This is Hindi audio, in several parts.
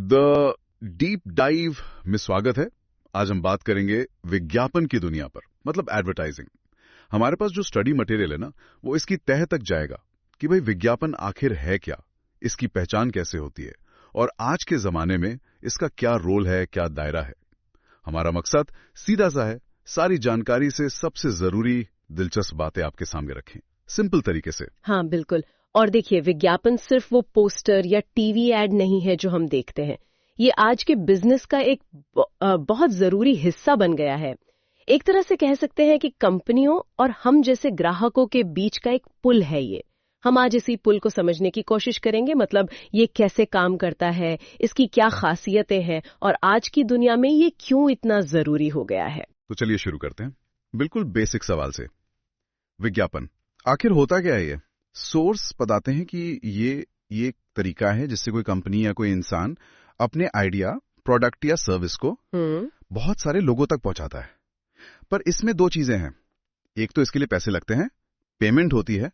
द डीप डाइव में स्वागत है। आज हम बात करेंगे विज्ञापन की दुनिया पर, मतलब एडवर्टाइजिंग। हमारे पास जो स्टडी मटेरियल है ना, वो इसकी तह तक जाएगा कि भाई विज्ञापन आखिर है क्या, इसकी पहचान कैसे होती है और आज के जमाने में इसका क्या रोल है, क्या दायरा है। हमारा मकसद सीधा सा है, सारी जानकारी से सबसे जरूरी दिलचस्प बातें आपके सामने रखें, सिंपल तरीके से। हाँ बिल्कुल। और देखिए, विज्ञापन सिर्फ वो पोस्टर या टीवी एड नहीं है जो हम देखते हैं। ये आज के बिजनेस का एक बहुत जरूरी हिस्सा बन गया है। एक तरह से कह सकते हैं कि कंपनियों और हम जैसे ग्राहकों के बीच का एक पुल है ये। हम आज इसी पुल को समझने की कोशिश करेंगे, मतलब ये कैसे काम करता है, इसकी क्या खासियतें हैं और आज की दुनिया में ये क्यों इतना जरूरी हो गया है। तो चलिए शुरू करते हैं बिल्कुल बेसिक सवाल से। विज्ञापन आखिर होता क्या है? ये सोर्स बताते हैं कि ये एक तरीका है जिससे कोई कंपनी या कोई इंसान अपने आइडिया, प्रोडक्ट या सर्विस को बहुत सारे लोगों तक पहुंचाता है। पर इसमें दो चीजें हैं, एक तो इसके लिए पैसे लगते हैं, पेमेंट होती है,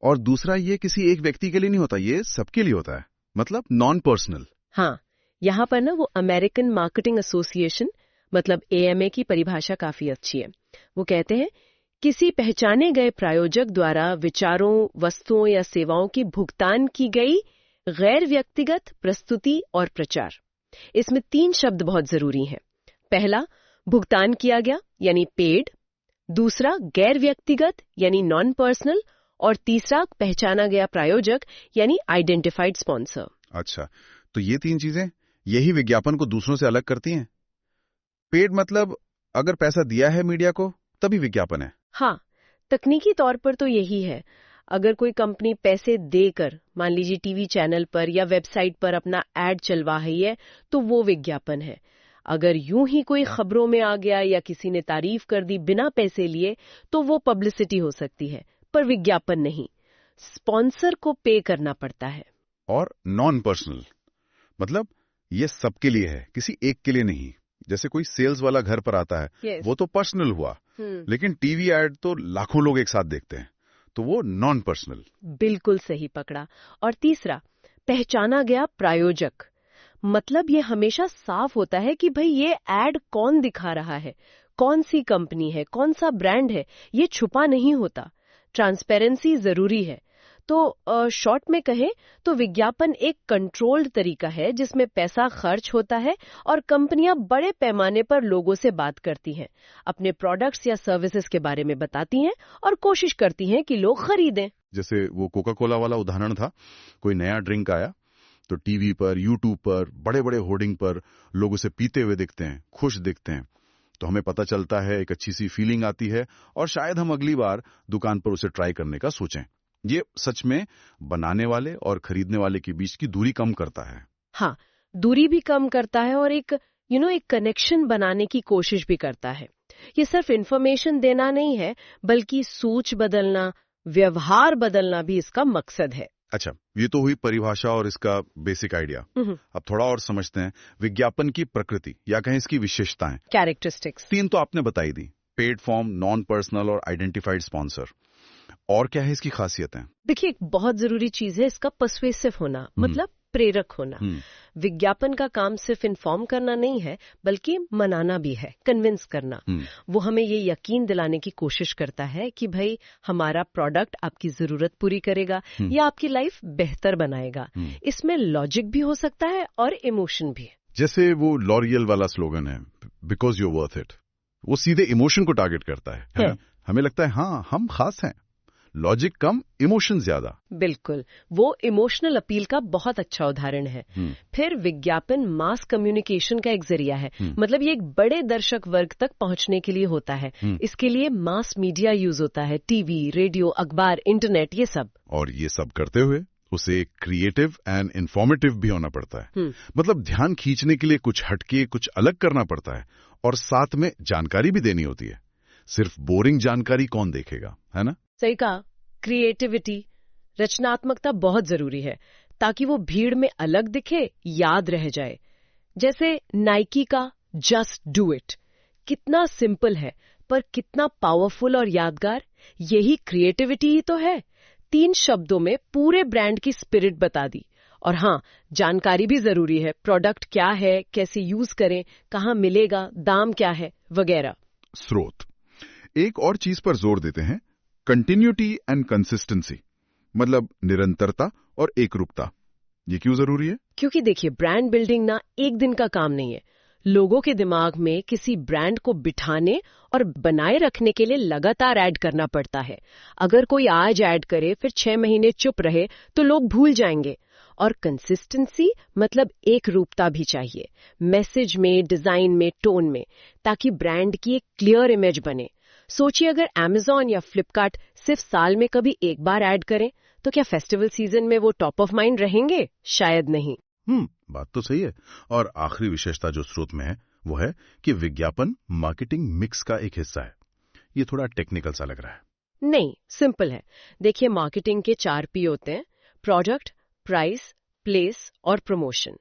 और दूसरा ये किसी एक व्यक्ति के लिए नहीं होता, ये सबके लिए होता है, मतलब नॉन पर्सनल। हाँ, यहाँ पर ना वो अमेरिकन मार्केटिंग एसोसिएशन मतलब AMA की परिभाषा काफी अच्छी है। वो कहते हैं किसी पहचाने गए प्रायोजक द्वारा विचारों, वस्तुओं या सेवाओं की भुगतान की गई गैर व्यक्तिगत प्रस्तुति और प्रचार। इसमें 3 शब्द बहुत जरूरी हैं। पहला, भुगतान किया गया यानी पेड। दूसरा, गैर व्यक्तिगत यानी नॉन पर्सनल। और तीसरा, पहचाना गया प्रायोजक यानी आइडेंटिफाइड स्पॉन्सर। अच्छा, तो ये 3 चीजें यही विज्ञापन को दूसरों से अलग करती हैं। पेड मतलब अगर पैसा दिया है मीडिया को तभी विज्ञापन है। हाँ, तकनीकी तौर पर तो यही है। अगर कोई कंपनी पैसे देकर, मान लीजिए टीवी चैनल पर या वेबसाइट पर अपना एड चलवा रही है, तो वो विज्ञापन है। अगर यूं ही कोई खबरों में आ गया या किसी ने तारीफ कर दी बिना पैसे लिए, तो वो पब्लिसिटी हो सकती है, पर विज्ञापन नहीं। स्पॉन्सर को पे करना पड़ता है। और नॉन पर्सनल मतलब ये सबके लिए है, किसी एक के लिए नहीं। जैसे कोई सेल्स वाला घर पर आता है, Yes. वो तो पर्सनल हुआ, लेकिन टीवी एड तो लाखों लोग एक साथ देखते हैं, तो वो नॉन पर्सनल। बिल्कुल सही पकड़ा। और तीसरा, पहचाना गया प्रायोजक, मतलब ये हमेशा साफ होता है कि भाई ये एड कौन दिखा रहा है, कौन सी कंपनी है, कौन सा ब्रांड है, ये छुपा नहीं होता। ट्रांसपेरेंसी जरूरी है। तो शॉर्ट में कहें तो विज्ञापन एक कंट्रोल्ड तरीका है जिसमें पैसा खर्च होता है और कंपनियां बड़े पैमाने पर लोगों से बात करती हैं, अपने प्रोडक्ट्स या सर्विसेज के बारे में बताती हैं और कोशिश करती हैं कि लोग खरीदें। जैसे वो कोका कोला वाला उदाहरण था, कोई नया ड्रिंक आया तो टीवी पर, यूट्यूब पर, बड़े बड़े होर्डिंग पर लोग उसे पीते हुए दिखते हैं, खुश दिखते हैं, तो हमें पता चलता है, एक अच्छी सी फीलिंग आती है और शायद हम अगली बार दुकान पर उसे ट्राई करने का सोचें। ये सच में बनाने वाले और खरीदने वाले के बीच की दूरी कम करता है। हाँ, दूरी भी कम करता है और एक कनेक्शन बनाने की कोशिश भी करता है। ये सिर्फ इंफॉर्मेशन देना नहीं है, बल्कि सोच बदलना, व्यवहार बदलना भी इसका मकसद है। अच्छा, ये तो हुई परिभाषा और इसका बेसिक आइडिया। अब थोड़ा और समझते हैं विज्ञापन की प्रकृति या कहें इसकी विशेषताएं, कैरेक्टरिस्टिक्स। 3 तो आपने बताई दी, पेड फॉर्म, नॉन पर्सनल और आइडेंटिफाइड स्पॉन्सर। और क्या है इसकी खासियतें? देखिए, एक बहुत जरूरी चीज है इसका पर्सुएसिव होना, मतलब प्रेरक होना। विज्ञापन का काम सिर्फ इन्फॉर्म करना नहीं है, बल्कि मनाना भी है, कन्विंस करना। वो हमें ये यकीन दिलाने की कोशिश करता है कि भाई हमारा प्रोडक्ट आपकी जरूरत पूरी करेगा या आपकी लाइफ बेहतर बनाएगा। इसमें लॉजिक भी हो सकता है और इमोशन भी। जैसे वो लॉरियल वाला स्लोगन है, बिकॉज यू वर्थ इट, वो सीधे इमोशन को टारगेट करता है। हमें लगता है हाँ हम खास हैं, लॉजिक कम, इमोशन ज्यादा। बिल्कुल, वो इमोशनल अपील का बहुत अच्छा उदाहरण है। फिर विज्ञापन मास कम्युनिकेशन का एक जरिया है, मतलब ये एक बड़े दर्शक वर्ग तक पहुंचने के लिए होता है। इसके लिए मास मीडिया यूज होता है, टीवी, रेडियो, अखबार, इंटरनेट, ये सब। और ये सब करते हुए उसे क्रिएटिव एंड इंफॉर्मेटिव भी होना पड़ता है। मतलब ध्यान खींचने के लिए कुछ हटके, कुछ अलग करना पड़ता है और साथ में जानकारी भी देनी होती है। सिर्फ बोरिंग जानकारी कौन देखेगा, है ना? सही कहा। क्रिएटिविटी, रचनात्मकता बहुत जरूरी है ताकि वो भीड़ में अलग दिखे, याद रह जाए। जैसे नाइकी का जस्ट डू इट, कितना सिंपल है पर कितना पावरफुल और यादगार। यही क्रिएटिविटी ही तो है। 3 शब्दों में पूरे ब्रांड की स्पिरिट बता दी और हाँ, जानकारी भी जरूरी है। प्रोडक्ट क्या है, कैसे यूज करें, कहाँ मिलेगा, दाम क्या है, वगैरह। स्रोत। एक और चीज पर जोर देते हैं, कंटिन्यूटी एंड कंसिस्टेंसी, मतलब निरंतरता और एकरूपता। ये क्यों जरूरी है? क्योंकि देखिए, ब्रांड बिल्डिंग ना एक दिन का काम नहीं है। लोगों के दिमाग में किसी ब्रांड को बिठाने और बनाए रखने के लिए लगातार ऐड करना पड़ता है। अगर कोई आज ऐड करे फिर 6 महीने चुप रहे तो लोग भूल जाएंगे। और कंसिस्टेंसी मतलब एक रूपता भी चाहिए, मैसेज में, डिजाइन में, टोन में, ताकि ब्रांड की एक क्लियर इमेज बने। सोचिए, अगर Amazon या फ्लिपकार्ट सिर्फ साल में कभी एक बार ऐड करें तो क्या फेस्टिवल सीजन में वो टॉप ऑफ माइंड रहेंगे? शायद नहीं। बात तो सही है। और आखिरी विशेषता जो स्रोत में है वो है कि विज्ञापन मार्केटिंग मिक्स का एक हिस्सा है। ये थोड़ा टेक्निकल सा लग रहा है। नहीं, सिंपल है। देखिए, मार्केटिंग के 4 P होते हैं: प्रोडक्ट, प्राइस, प्लेस और प्रमोशन।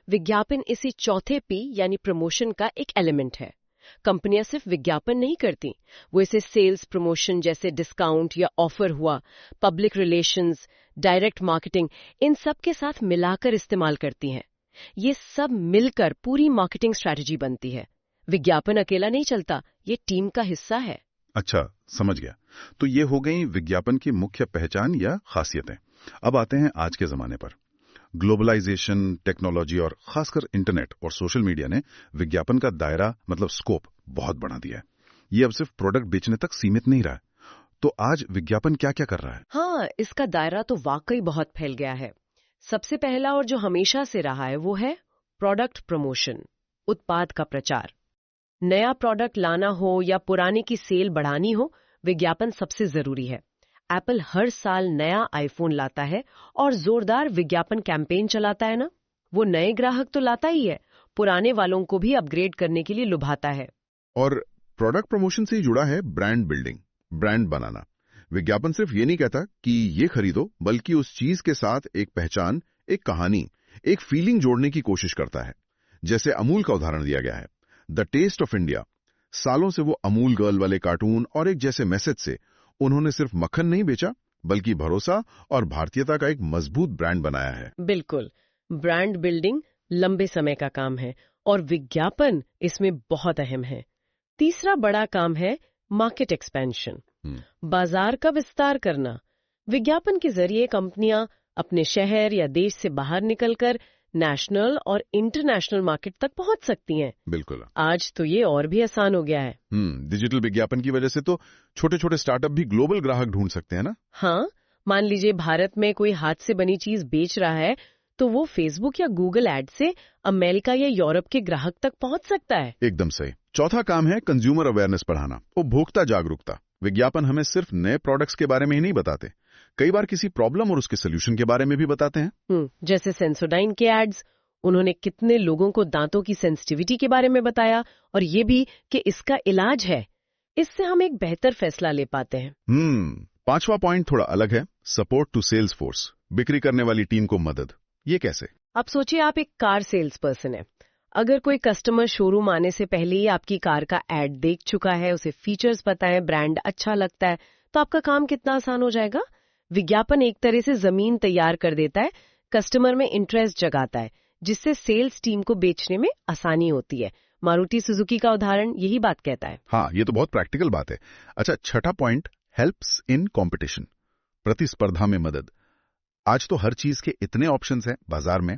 विज्ञापन इसी चौथे P यानी प्रमोशन का एक एलिमेंट है। कंपनियां सिर्फ विज्ञापन नहीं करती, वो इसे सेल्स प्रमोशन जैसे डिस्काउंट या ऑफर हुआ, पब्लिक रिलेशंस, डायरेक्ट मार्केटिंग, इन सब के साथ मिलाकर इस्तेमाल करती हैं। ये सब मिलकर पूरी मार्केटिंग स्ट्रैटेजी बनती है। विज्ञापन अकेला नहीं चलता, ये टीम का हिस्सा है। अच्छा, समझ गया। तो ये हो गई विज्ञापन की मुख्य पहचान या खासियतें। अब आते हैं आज के जमाने पर। ग्लोबलाइजेशन, टेक्नोलॉजी और खासकर इंटरनेट और सोशल मीडिया ने विज्ञापन का दायरा मतलब स्कोप बहुत बढ़ा दिया है। ये अब सिर्फ प्रोडक्ट बेचने तक सीमित नहीं रहा है। तो आज विज्ञापन क्या क्या कर रहा है? हाँ, इसका दायरा तो वाकई बहुत फैल गया है। सबसे पहला और जो हमेशा से रहा है वो है प्रोडक्ट प्रमोशन, उत्पाद का प्रचार। नया प्रोडक्ट लाना हो या पुराने की सेल बढ़ानी हो, विज्ञापन सबसे जरूरी है। एप्पल हर साल नया आईफोन लाता है और जोरदार विज्ञापन कैंपेन चलाता है ना। वो नए ग्राहक तो लाता ही है, पुराने वालों को भी अपग्रेड करने के लिए लुभाता है। और प्रोडक्ट प्रमोशन से ही जुड़ा है ब्रांड बिल्डिंग, ब्रांड बनाना। विज्ञापन सिर्फ ये नहीं कहता कि ये खरीदो, बल्कि उस चीज के साथ एक पहचान, एक कहानी, एक फीलिंग जोड़ने की कोशिश करता है। जैसे अमूल का उदाहरण दिया गया है, द टेस्ट ऑफ इंडिया। सालों से वो अमूल गर्ल वाले कार्टून और एक जैसे मैसेज से उन्होंने सिर्फ मक्खन नहीं बेचा, बल्कि भरोसा और भारतीयता का एक मजबूत ब्रांड बनाया है। बिल्कुल, ब्रांड बिल्डिंग लंबे समय का काम है और विज्ञापन इसमें बहुत अहम है। तीसरा बड़ा काम है मार्केट एक्सपेंशन, बाजार का विस्तार करना। विज्ञापन के जरिए कंपनियां अपने शहर या देश से बाहर निकलकर नेशनल और इंटरनेशनल मार्केट तक पहुंच सकती हैं। बिल्कुल। आज तो ये और भी आसान हो गया है। डिजिटल विज्ञापन की वजह से तो छोटे छोटे स्टार्टअप भी ग्लोबल ग्राहक ढूंढ सकते हैं ना। हाँ, मान लीजिए भारत में कोई हाथ से बनी चीज बेच रहा है तो वो फेसबुक या गूगल एड से अमेरिका या यूरोप के ग्राहक तक पहुंच सकता है। एकदम सही। चौथा काम है कंज्यूमर अवेयरनेस बढ़ाना, उपभोक्ता जागरूकता। विज्ञापन हमें सिर्फ नए प्रोडक्ट्स के बारे में ही नहीं बताते, कई बार किसी प्रॉब्लम और उसके सोल्यूशन के बारे में भी बताते हैं। जैसे सेंसोडाइन के एड्स, उन्होंने कितने लोगों को दांतों की सेंसिटिविटी के बारे में बताया और ये भी कि इसका इलाज है। इससे हम एक बेहतर फैसला ले पाते हैं। पांचवा पॉइंट थोड़ा अलग है, सपोर्ट टू सेल्स फोर्स, बिक्री करने वाली टीम को मदद। ये कैसे? आप सोचिए, आप एक कार सेल्स पर्सन है। अगर कोई कस्टमर शोरूम आने से पहले ही आपकी कार का एड देख चुका है, उसे फीचर्स पता है, ब्रांड अच्छा लगता है, तो आपका काम कितना आसान हो जाएगा। विज्ञापन एक तरह से जमीन तैयार कर देता है, कस्टमर में इंटरेस्ट जगाता है, जिससे सेल्स टीम को बेचने में आसानी होती है। मारुति सुजुकी का उदाहरण यही बात कहता है। हाँ, ये तो बहुत प्रैक्टिकल बात है। अच्छा, छठा पॉइंट, हेल्प्स इन कंपटीशन, प्रतिस्पर्धा में मदद। आज तो हर चीज के इतने ऑप्शंस हैं बाजार में,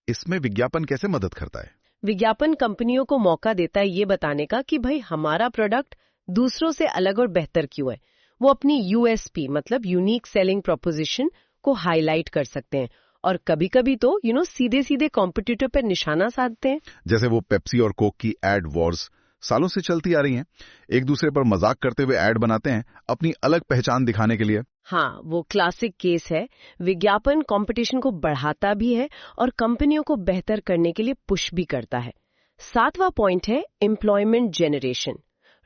इसमें विज्ञापन कैसे मदद करता है? विज्ञापन कंपनियों को मौका देता है ये बताने का कि भाई हमारा प्रोडक्ट दूसरों से अलग और बेहतर क्यों है। वो अपनी यूएसपी मतलब यूनिक सेलिंग प्रोपोजिशन को हाईलाइट कर सकते हैं और कभी-कभी तो सीधे सीधे कॉम्पिटिटर पर निशाना साधते हैं। जैसे वो पेप्सी और कोक की एड वॉर्स सालों से चलती आ रही हैं, एक दूसरे पर मजाक करते हुए एड बनाते हैं अपनी अलग पहचान दिखाने के लिए। हाँ, वो क्लासिक केस है। विज्ञापन कंपटीशन को बढ़ाता भी है और कंपनियों को बेहतर करने के लिए पुश भी करता है। सातवां पॉइंट है एम्प्लॉयमेंट जनरेशन,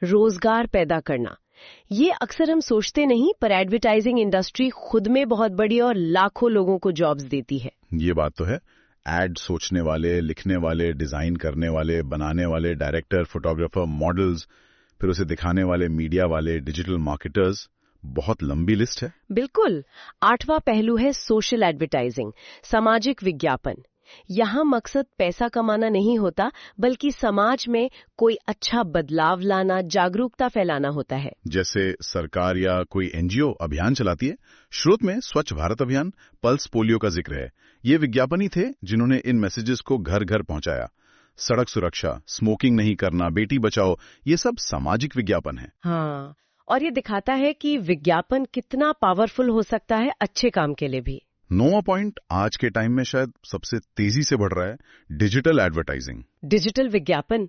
रोजगार पैदा करना। ये अक्सर हम सोचते नहीं, पर एडवर्टाइजिंग इंडस्ट्री खुद में बहुत बड़ी और लाखों लोगों को जॉब्स देती है। ये बात तो है। एड सोचने वाले, लिखने वाले, डिजाइन करने वाले, बनाने वाले, डायरेक्टर, फोटोग्राफर, मॉडल्स, फिर उसे दिखाने वाले मीडिया वाले, डिजिटल मार्केटर्स, बहुत लंबी लिस्ट है। बिल्कुल। 8वां पहलू है सोशल एडवर्टाइजिंग, सामाजिक विज्ञापन। यहाँ मकसद पैसा कमाना नहीं होता, बल्कि समाज में कोई अच्छा बदलाव लाना, जागरूकता फैलाना होता है। जैसे सरकार या कोई एनजीओ अभियान चलाती है। स्रोत में स्वच्छ भारत अभियान, पल्स पोलियो का जिक्र है। ये विज्ञापन ही थे जिन्होंने इन मैसेजेस को घर घर पहुंचाया। सड़क सुरक्षा, स्मोकिंग नहीं करना, बेटी बचाओ, ये सब सामाजिक विज्ञापन है। हाँ, और ये दिखाता है कि विज्ञापन कितना पावरफुल हो सकता है अच्छे काम के लिए भी। 9वां पॉइंट आज के टाइम में शायद सबसे तेजी से बढ़ रहा है, डिजिटल एडवर्टाइजिंग। डिजिटल विज्ञापन,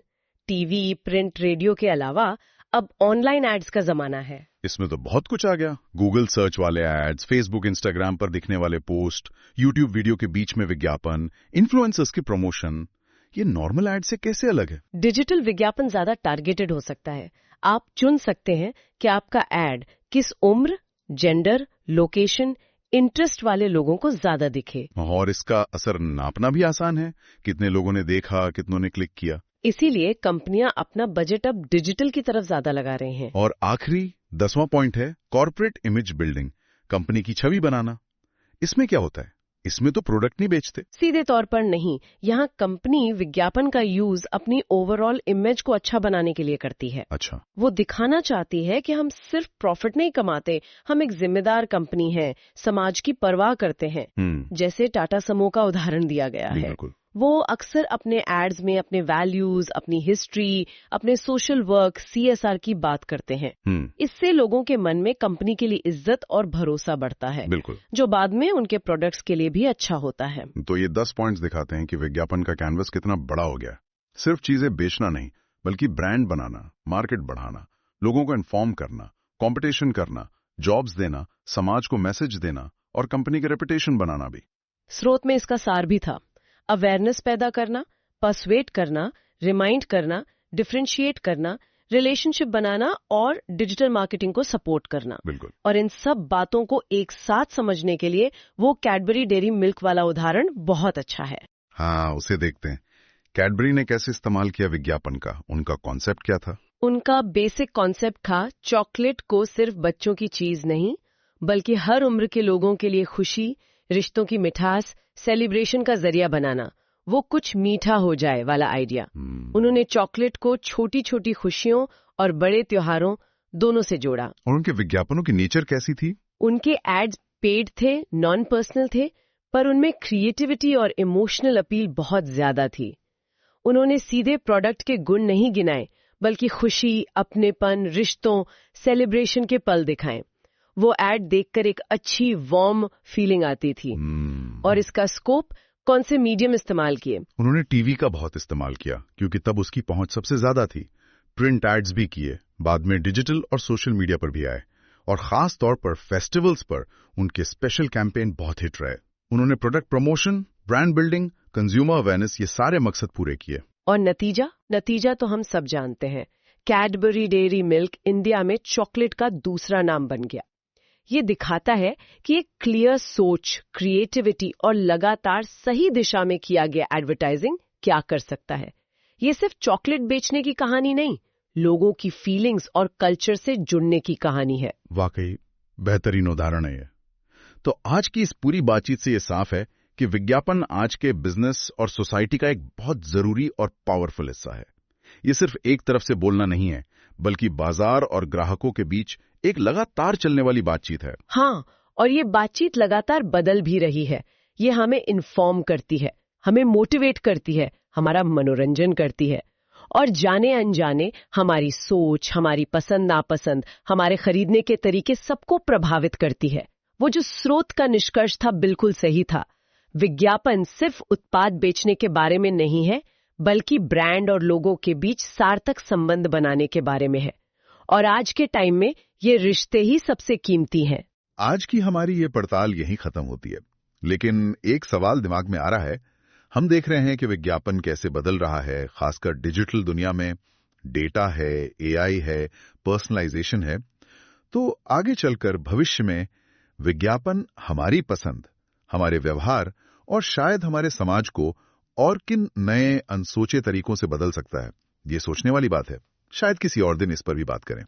टीवी, प्रिंट, रेडियो के अलावा अब ऑनलाइन एड्स का जमाना है। इसमें तो बहुत कुछ आ गया। गूगल सर्च वाले एड्स, फेसबुक, इंस्टाग्राम पर दिखने वाले पोस्ट, यूट्यूब वीडियो के बीच में विज्ञापन, इन्फ्लुएंसर्स की प्रमोशन। ये नॉर्मल एड से कैसे अलग है? डिजिटल विज्ञापन ज्यादा टारगेटेड हो सकता है। आप चुन सकते हैं कि आपका एड किस उम्र, जेंडर, लोकेशन, इंटरेस्ट वाले लोगों को ज्यादा दिखे। और इसका असर नापना भी आसान है। कितने लोगों ने देखा, कितनों ने क्लिक किया। इसीलिए कंपनियां अपना बजट अब डिजिटल की तरफ ज्यादा लगा रहे हैं। और आखिरी 10वां पॉइंट है कॉर्पोरेट इमेज बिल्डिंग, कंपनी की छवि बनाना। इसमें क्या होता है? इसमें तो प्रोडक्ट नहीं बेचते। सीधे तौर पर नहीं, यहाँ कंपनी विज्ञापन का यूज अपनी ओवरऑल इमेज को अच्छा बनाने के लिए करती है। अच्छा। वो दिखाना चाहती है कि हम सिर्फ प्रॉफिट नहीं कमाते, हम एक जिम्मेदार कंपनी हैं, समाज की परवाह करते हैं। जैसे टाटा समूह का उदाहरण दिया गया है। बिल्कुल। वो अक्सर अपने एड्स में अपने वैल्यूज, अपनी हिस्ट्री, अपने सोशल वर्क, CSR की बात करते हैं। इससे लोगों के मन में कंपनी के लिए इज्जत और भरोसा बढ़ता है। बिल्कुल। जो बाद में उनके प्रोडक्ट्स के लिए भी अच्छा होता है। तो ये 10 पॉइंट्स दिखाते हैं कि विज्ञापन का कैनवस कितना बड़ा हो गया। सिर्फ चीजें बेचना नहीं, बल्कि ब्रांड बनाना, मार्केट बढ़ाना, लोगों को इन्फॉर्म करना, कंपटीशन करना, जॉब्स देना, समाज को मैसेज देना और कंपनी की रेपुटेशन बनाना भी। स्रोत में इसका सार भी था। अवेयरनेस पैदा करना, पर्सुएट करना, रिमाइंड करना, डिफरेंशिएट करना, रिलेशनशिप बनाना और डिजिटल मार्केटिंग को सपोर्ट करना। बिल्कुल। और इन सब बातों को एक साथ समझने के लिए वो कैडबरी डेयरी मिल्क वाला उदाहरण बहुत अच्छा है। हाँ, उसे देखते हैं। कैडबरी ने कैसे इस्तेमाल किया विज्ञापन का? उनका कॉन्सेप्ट क्या था? उनका बेसिक कॉन्सेप्ट था चॉकलेट को सिर्फ बच्चों की चीज नहीं, बल्कि हर उम्र के लोगों के लिए खुशी, रिश्तों की मिठास, सेलिब्रेशन का जरिया बनाना। वो कुछ मीठा हो जाए वाला आइडिया। उन्होंने चॉकलेट को छोटी छोटी खुशियों और बड़े त्योहारों दोनों से जोड़ा। और उनके विज्ञापनों की नेचर कैसी थी? उनके एड्स पेड थे, नॉन पर्सनल थे, पर उनमें क्रिएटिविटी और इमोशनल अपील बहुत ज्यादा थी। उन्होंने सीधे प्रोडक्ट के गुण नहीं गिनाए, बल्कि खुशी, अपनेपन, रिश्तों, सेलिब्रेशन के पल दिखाएं। वो एड देखकर एक अच्छी वार्म फीलिंग आती थी। और इसका स्कोप, कौन से मीडियम इस्तेमाल किए? उन्होंने टीवी का बहुत इस्तेमाल किया, क्योंकि तब उसकी पहुंच सबसे ज्यादा थी। प्रिंट एड्स भी किए, बाद में डिजिटल और सोशल मीडिया पर भी आए। और खास तौर पर फेस्टिवल्स पर उनके स्पेशल कैंपेन बहुत हिट रहे। उन्होंने product promotion, brand building, consumer awareness, ये सारे मकसद पूरे किए। और नतीजा तो हम सब जानते हैं। कैडबरी डेयरी मिल्क इंडिया में चॉकलेट का दूसरा नाम बन गया। ये दिखाता है कि एक क्लियर सोच, क्रिएटिविटी और लगातार सही दिशा में किया गया एडवर्टाइजिंग क्या कर सकता है। ये सिर्फ चॉकलेट बेचने की कहानी नहीं, लोगों की फीलिंग्स और कल्चर से जुड़ने की कहानी है। वाकई बेहतरीन उदाहरण है ये। तो आज की इस पूरी बातचीत से ये साफ है कि विज्ञापन आज के बिजनेस और सोसाइटी का एक बहुत जरूरी और पावरफुल हिस्सा है। ये सिर्फ एक तरफ से बोलना नहीं है, बल्कि बाजार और ग्राहकों के बीच एक लगातार चलने वाली बातचीत है। हाँ, और ये बातचीत लगातार बदल भी रही है। ये हमें इन्फॉर्म करती है, हमें मोटिवेट करती है, हमारा मनोरंजन करती है और जाने अनजाने हमारी सोच, हमारी पसंद नापसंद, हमारे खरीदने के तरीके सबको प्रभावित करती है। वो जो स्रोत का निष्कर्ष था बिल्कुल सही था। विज्ञापन सिर्फ उत्पाद बेचने के बारे में नहीं है, बल्कि ब्रांड और लोगों के बीच सार्थक संबंध बनाने के बारे में है। और आज के टाइम में ये रिश्ते ही सबसे कीमती हैं। आज की हमारी ये पड़ताल यहीं खत्म होती है, लेकिन एक सवाल दिमाग में आ रहा है। हम देख रहे हैं कि विज्ञापन कैसे बदल रहा है, खासकर डिजिटल दुनिया में। डेटा है, AI है, पर्सनलाइजेशन है। तो आगे चलकर भविष्य में विज्ञापन हमारी पसंद, हमारे व्यवहार और शायद हमारे समाज को और किन नए अनसोचे तरीकों से बदल सकता है, ये सोचने वाली बात है। शायद किसी और दिन इस पर भी बात करें।